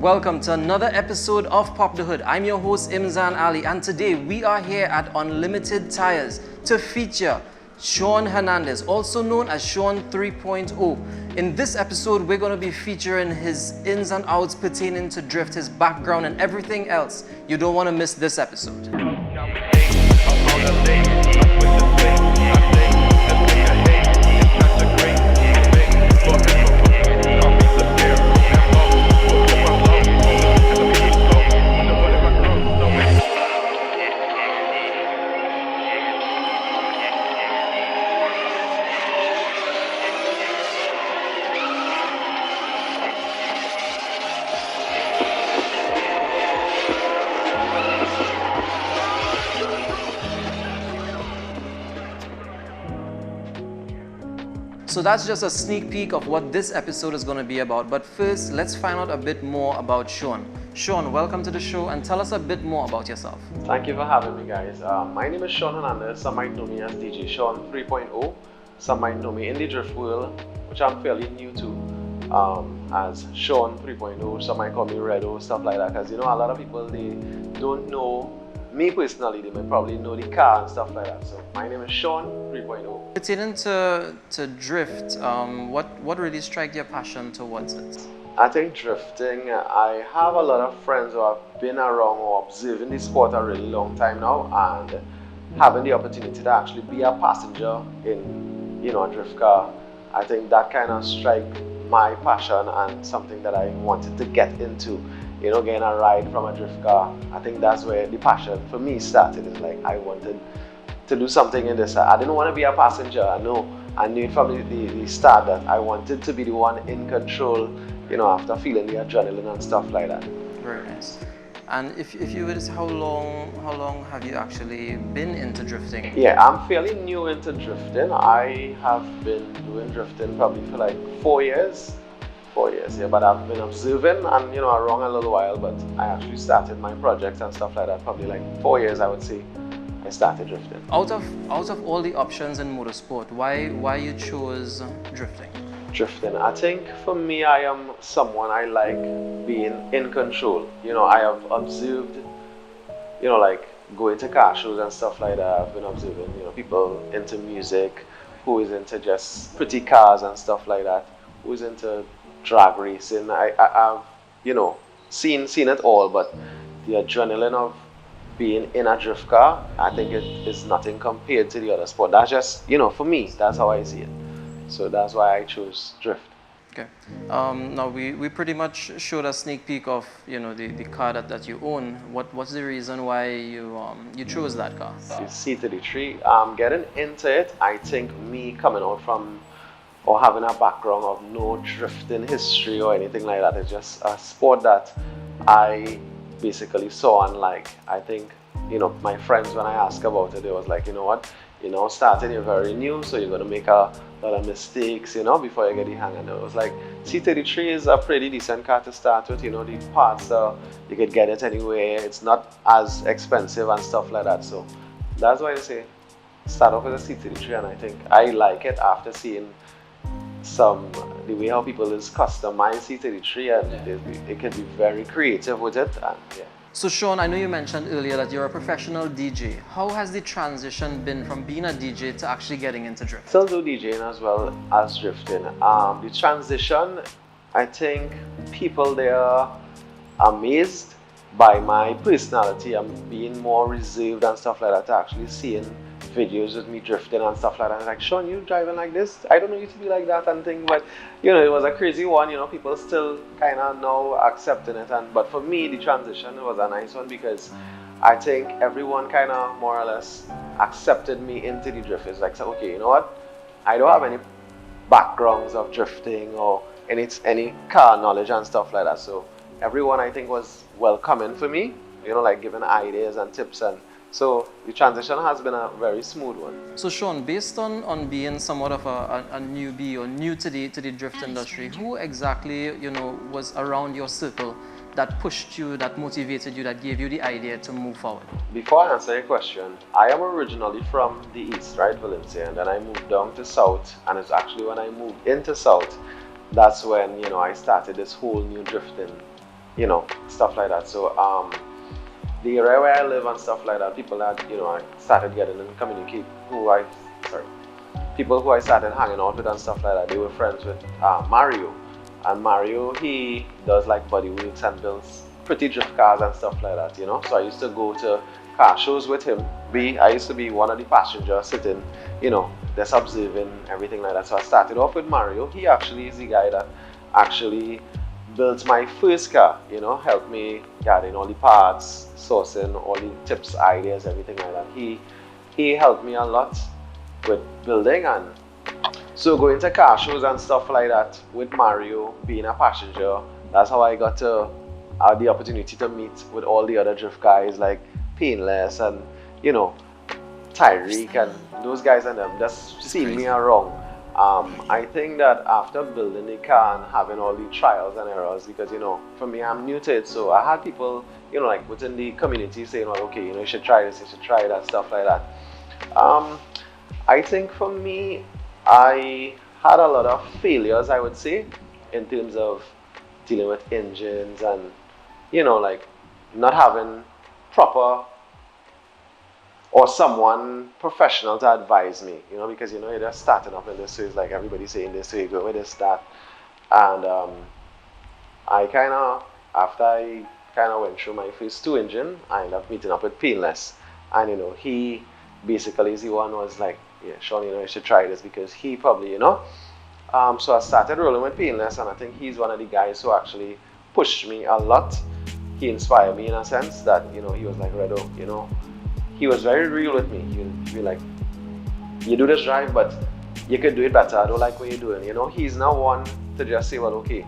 Welcome to another episode of Pop the Hood. I'm your host Imzan Ali, and today we are here at Unlimited Tyres to feature Shaun Hernandez, also known as Shaun 3.0. In this episode, we're going to be featuring his ins and outs pertaining to drift, his background, and everything else. You don't want to miss this episode. So that's just a sneak peek of what this episode is going to be about. But first, let's find out a bit more about Shaun. Shaun, welcome to the show and tell us a bit more about yourself. Thank you for having me, guys. My name is Shaun Hernandez. Some might know me as Djshaun 3.0. Some might know me in the drift world, which I'm fairly new to, as Shaun 3.0. Some might call me Redo, stuff like that. Because, you know, a lot of people, they don't know me personally. They may probably know the car and stuff like that. So my name is Shaun 3.0. Pertaining to drift, what really struck your passion towards it? I think drifting, I have a lot of friends who have been around or observing this sport a really long time now, and having the opportunity to actually be a passenger in, you know, a drift car, I think that kind of struck my passion and something that I wanted to get into. You know, getting a ride from a drift car, I think that's where the passion for me started. It's like I wanted to do something in this. I didn't want to be a passenger. I knew it from the start that I wanted to be the one in control, you know, after feeling the adrenaline and stuff like that. Very nice. And if you would say, how long have you actually been into drifting? Yeah, I'm fairly new into drifting. I have been doing drifting probably for like 4 years. 4 years, yeah, but I've been observing and, you know, around a little while, but I actually started my projects and stuff like that probably like 4 years, I would say. I started drifting. Out of all the options in motorsport, why you chose drifting? Drifting, I think for me, I am someone I like being in control. You know, I have observed, you know, like going to car shows and stuff like that. I've been observing, you know, people into music, who is into just pretty cars and stuff like that, who is into drag racing. I've, you know, seen it all, but the adrenaline of being in a drift car, I think it is nothing compared to the other sport. That's just, you know, for me, that's how I see it. So that's why I chose drift. Okay. Now we pretty much showed a sneak peek of, you know, the car that you own. What's the reason why you chose that car? The C33. Getting into it, I think me coming out from or having a background of no drifting history or anything like that, it's just a sport that I basically saw and like. I think, you know, my friends, when I asked about it, they was like, you know what, you know, starting, you're very new, so you're going to make a lot of mistakes, you know, before you get the hang. And it was like, C33 is a pretty decent car to start with, you know, the parts, you could get it anywhere, it's not as expensive and stuff like that. So that's why I say start off with a C33, and I think I like it after seeing the way how people is customize C33, and it can be very creative with it. And yeah. So Shaun, I know you mentioned earlier that you're a professional DJ. How has the transition been from being a DJ to actually getting into drift? Still do DJing as well as drifting. The transition, I think people they are amazed by my personality. I'm being more reserved and stuff like that, actually seeing videos with me drifting and stuff like that. Like, Shaun, you driving like this? I don't know you to be like that and thing, but you know, it was a crazy one. You know, people still kind of now accepting it, but for me, the transition was a nice one because I think everyone kind of more or less accepted me into the drift. It's like, so, okay, you know what? I don't have any backgrounds of drifting or any car knowledge and stuff like that. So everyone, I think, was welcoming for me. You know, like giving ideas and tips, and so the transition has been a very smooth one. So Shaun, based on being somewhat of a newbie or new to the drift industry, who exactly, you know, was around your circle that pushed you, that motivated you, that gave you the idea to move forward? Before I answer your question, I am originally from the East, right, Valencia, and then I moved down to South, and it's actually when I moved into South, that's when, you know, I started this whole new drifting you know, stuff like that. So the area where I live and stuff like that, people that, you know, I started getting in communicate people who I started hanging out with and stuff like that, they were friends with Mario. And Mario, he does like body works and builds pretty drift cars and stuff like that, you know. So I used to go to car shows with him. I used to be one of the passengers sitting, you know, just observing everything like that. So I started off with Mario. He actually is the guy that actually built my first car, you know, helped me getting all the parts, sourcing all the tips, ideas, everything like that. He helped me a lot with building, and so going to car shows and stuff like that with Mario, being a passenger, that's how I got to have the opportunity to meet with all the other drift guys like Painless and, you know, Tyreek and those guys, and them just seeing me around. I think that after building the car and having all the trials and errors, because, you know, for me, I'm new to it, so I had people, you know, like within the community saying, well, okay, you know, you should try this, you should try that, stuff like that. I think for me, I had a lot of failures, I would say, in terms of dealing with engines and, you know, like not having proper or someone professional to advise me, you know, because, you know, you're just starting up in this, so it's like everybody's saying this, so you go with this, that. And I kind of, after I kind of went through my first 2 engine, I ended up meeting up with Painless. And, you know, he basically is the one who was like, yeah, Shaun, you know, you should try this, because he probably, you know. So I started rolling with Painless, and I think he's one of the guys who actually pushed me a lot. He inspired me in a sense that, you know, he was like, Redo, you know, he was very real with me. He'd be like, you do this drive, but you could do it better. I don't like what you're doing. You know, he's not one to just say, well, okay,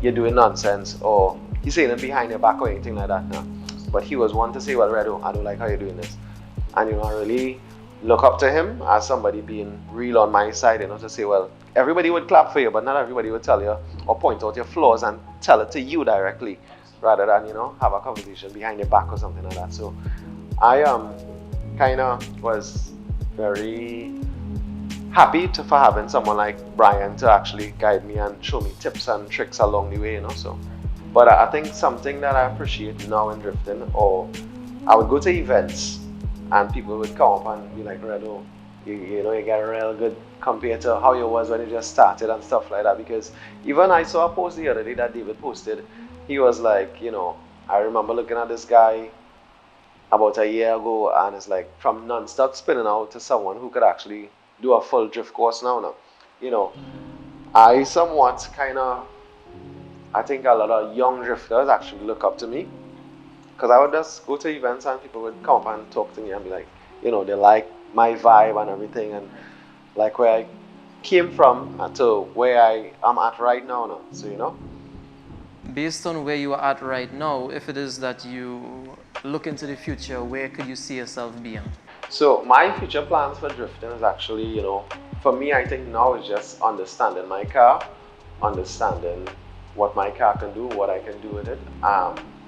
you're doing nonsense, or he's saying it behind your back or anything like that. No. But he was one to say, well, Redo, I don't like how you're doing this. And, you know, I really look up to him as somebody being real on my side, you know, to say, well, everybody would clap for you, but not everybody would tell you or point out your flaws and tell it to you directly, rather than, you know, have a conversation behind your back or something like that. So I kind of was very happy for having someone like Brian to actually guide me and show me tips and tricks along the way, you know. So, but I think something that I appreciate now in drifting, or I would go to events and people would come up and be like, Redo, you know, you get real good compared to how you was when you just started and stuff like that. Because even I saw a post the other day that David posted. He was like, you know, I remember looking at this guy about a year ago, and it's like from non-stop spinning out to someone who could actually do a full drift course now. You know, I somewhat kind of, I think a lot of young drifters actually look up to me, because I would just go to events and people would come up and talk to me and be like, you know, they like my vibe and everything, and like where I came from to where I am at right now. So, you know. Based on where you are at right now, if it is that you look into the future, where could you see yourself being? So my future plans for drifting is actually, you know, for me, I think now is just understanding my car, understanding what my car can do, what I can do with it,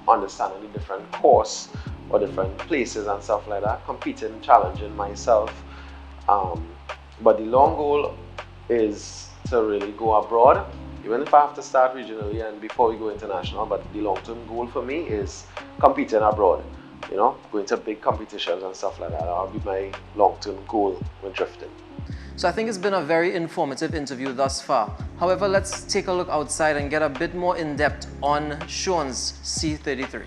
understanding the different course or different places and stuff like that, competing, challenging myself. But the long goal is to really go abroad, even if I have to start regionally and before we go international. But the long-term goal for me is competing abroad, you know, going to big competitions and stuff like that. That'll be my long-term goal when drifting. So I think it's been a very informative interview thus far. However, let's take a look outside and get a bit more in-depth on Shaun's C33.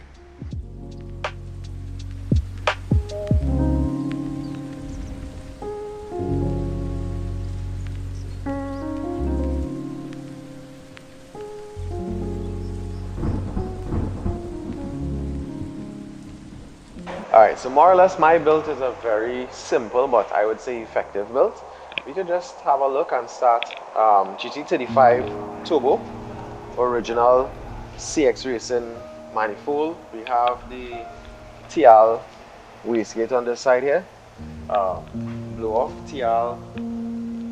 Alright, so more or less my build is a very simple but I would say effective build. We could just have a look and start GT35 Turbo, original CX Racing manifold. We have the TL wastegate on this side here, blow off TL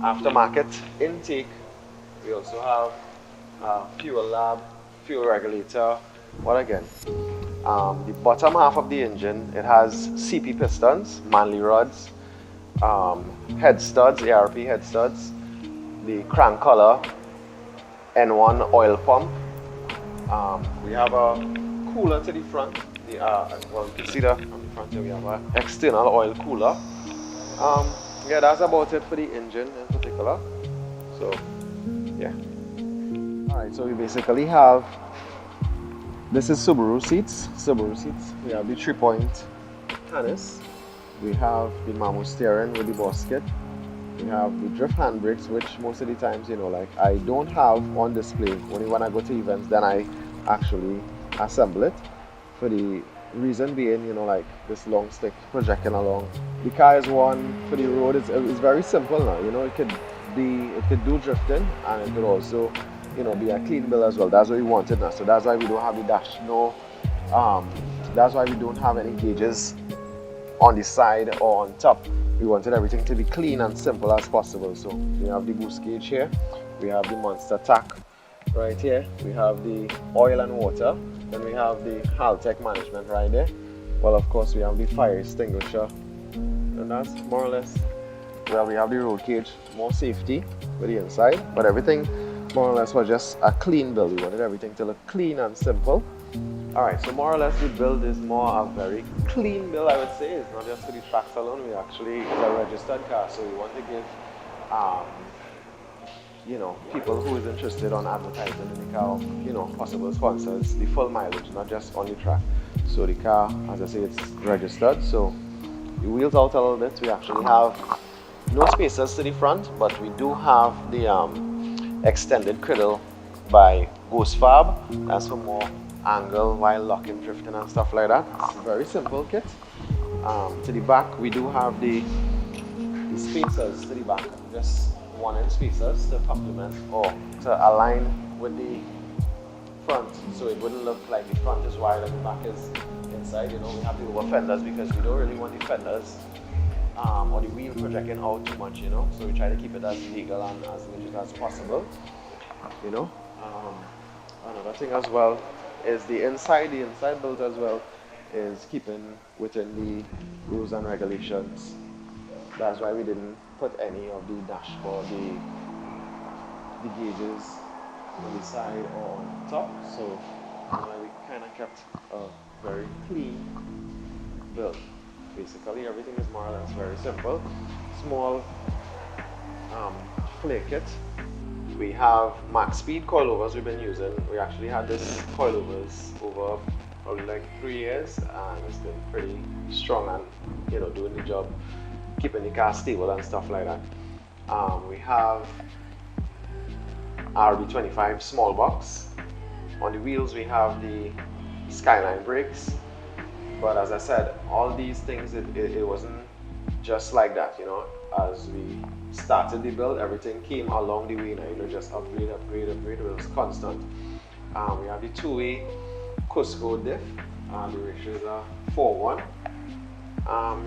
aftermarket intake. We also have fuel lab, fuel regulator. What again? The bottom half of the engine, it has CP pistons, manly rods, head studs, ARP head studs, the crank collar, N1 oil pump, We have a cooler to the front. Well, you can see that on the front here we have an external oil cooler. Yeah, that's about it for the engine in particular. So, yeah. Alright, so we basically have, this is Subaru Seats. We have the 3-point harness. We have the Mamu steering with the boss kit. We have the drift handbrakes, which most of the times, you know, like I don't have on display. Only when I go to events, then I actually assemble it. For the reason being, you know, like this long stick projecting along. The car is one for the road. It's very simple now. You know, it could do drifting, and it could also, you know, be a clean build as well. That's what we wanted now. So that's why we don't have the dash. That's why we don't have any gauges on the side or on top. We wanted everything to be clean and simple as possible. So we have the boost gauge here. We have the monster tack right here. We have the oil and water. Then we have the Haltech management right there. Well, of course, we have the fire extinguisher. And that's more or less, well, we have the road cage, more safety for the inside. But everything more or less was just a clean build. We wanted everything to look clean and simple. Alright, so more or less the build is more a very clean build, I would say. It's not just for the tracks alone. We actually, it's a registered car, so we want to give you know, people who is interested on advertising in the car, you know, possible sponsors, the full mileage, not just on the track. So the car, as I say, it's registered. So the wheels out a little bit. We actually have no spacers to the front, but we do have the extended cradle by Ghost Fab. That's for more angle while locking, drifting and stuff like that. It's a very simple kit. To the back, we do have the spacers to the back, just 1-inch spacers to complement or to align with the front, so it wouldn't look like the front is wide and the back is inside. You know, we have the over fenders because we don't really want the fenders or the wheel projecting out too much, you know, so we try to keep it as legal and as legit as possible, you know. Another thing as well is the inside build as well is keeping within the rules and regulations. That's why we didn't put any of the dashboard, the gauges on the side or on top. So we kind of kept a very clean build. Basically, everything is more or less very simple. Small flare kit. We have max speed coilovers we've been using. We actually had this coilovers over probably like 3 years, and it's been pretty strong and, you know, doing the job, keeping the car stable and stuff like that. We have RB25 small box. On the wheels we have the Skyline brakes, but as I said, all these things, it wasn't just like that, you know. As we started the build, everything came along the way, you know, just upgrade, it was constant. We have the 2-way Cusco diff, the ratio is a 4:1.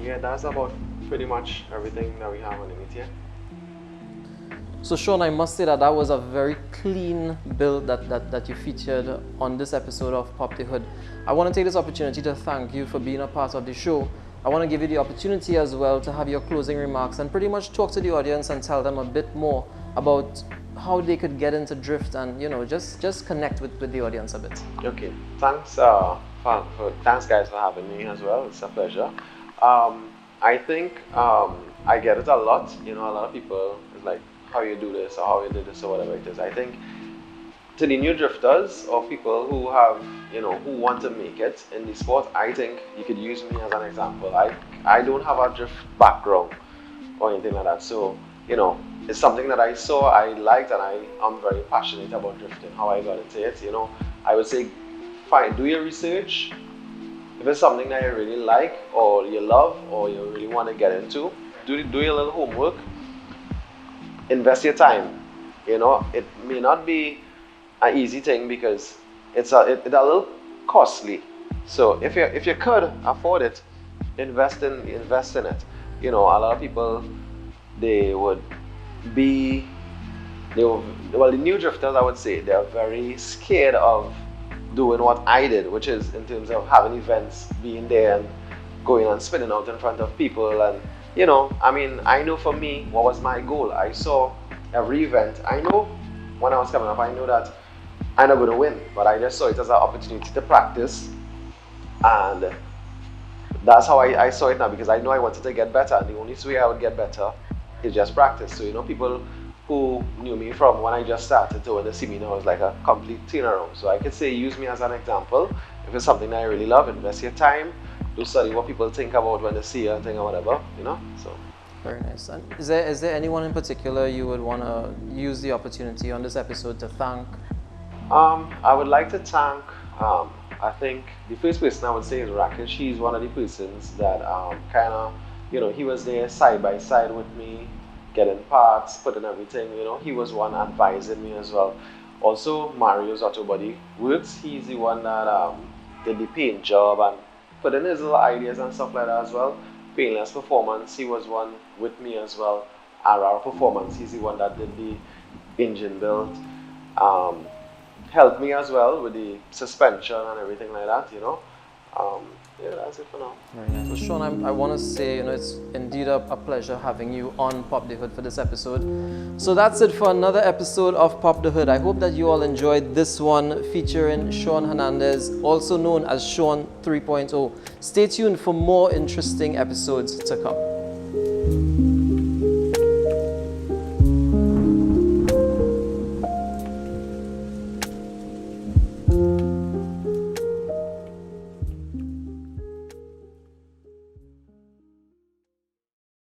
Yeah, that's about pretty much everything that we have underneath here. So Shaun, I must say that was a very clean build that you featured on this episode of Pop the Hood. I want to take this opportunity to thank you for being a part of the show. I want to give you the opportunity as well to have your closing remarks and pretty much talk to the audience and tell them a bit more about how they could get into drift and, you know, just connect with the audience a bit. Okay, thanks guys for having me as well. It's a pleasure. I think I get it a lot, you know. A lot of people is like, how you do this or how you did this or whatever it is. I think to the new drifters or people who have, you know, who want to make it in the sport, I think you could use me as an example. I don't have a drift background or anything like that, so, you know, it's something that I saw, I liked, and I'm very passionate about drifting. How I got into it, you know, I would say, fine, do your research. If it's something that you really like or you love or you really want to get into, do your little homework, invest your time. You know, it may not be an easy thing because it's a little costly. So if you could afford it, invest in it. You know, a lot of people, well, the new drifters, I would say, they're very scared of doing what I did, which is in terms of having events, being there and going and spinning out in front of people. And, you know, I mean, I know for me, what was my goal? I saw every event. I know when I was coming up, I know that I'm not going to win, but I just saw it as an opportunity to practice, and that's how I saw it now, because I know I wanted to get better, and the only way I would get better is just practice. So, you know, people who knew me from when I just started to when they see me now, it's like a complete turnaround. So I could say use me as an example. If it's something that I really love, invest your time, do study what people think about when they see you and think or whatever, you know. So very nice. And is there anyone in particular you would want to use the opportunity on this episode to thank? I would like to thank, I think the first person I would say is Rakesh. He's one of the persons that kind of, you know, he was there side by side with me, getting parts, putting everything, you know. He was one advising me as well. Also, Mario's Auto Body Works, he's the one that did the paint job and put in his little ideas and stuff like that as well. PRS Performance, he was one with me as well. RR Performance, he's the one that did the engine build. Helped me as well with the suspension and everything like that, you know. Yeah, that's it for now. Very nice. Well, Shaun, I want to say, you know, it's indeed a pleasure having you on Pop the Hood for this episode. So that's it for another episode of Pop the Hood. I hope that you all enjoyed this one featuring Shaun Hernandez, also known as Shaun 3.0. Stay tuned for more interesting episodes to come.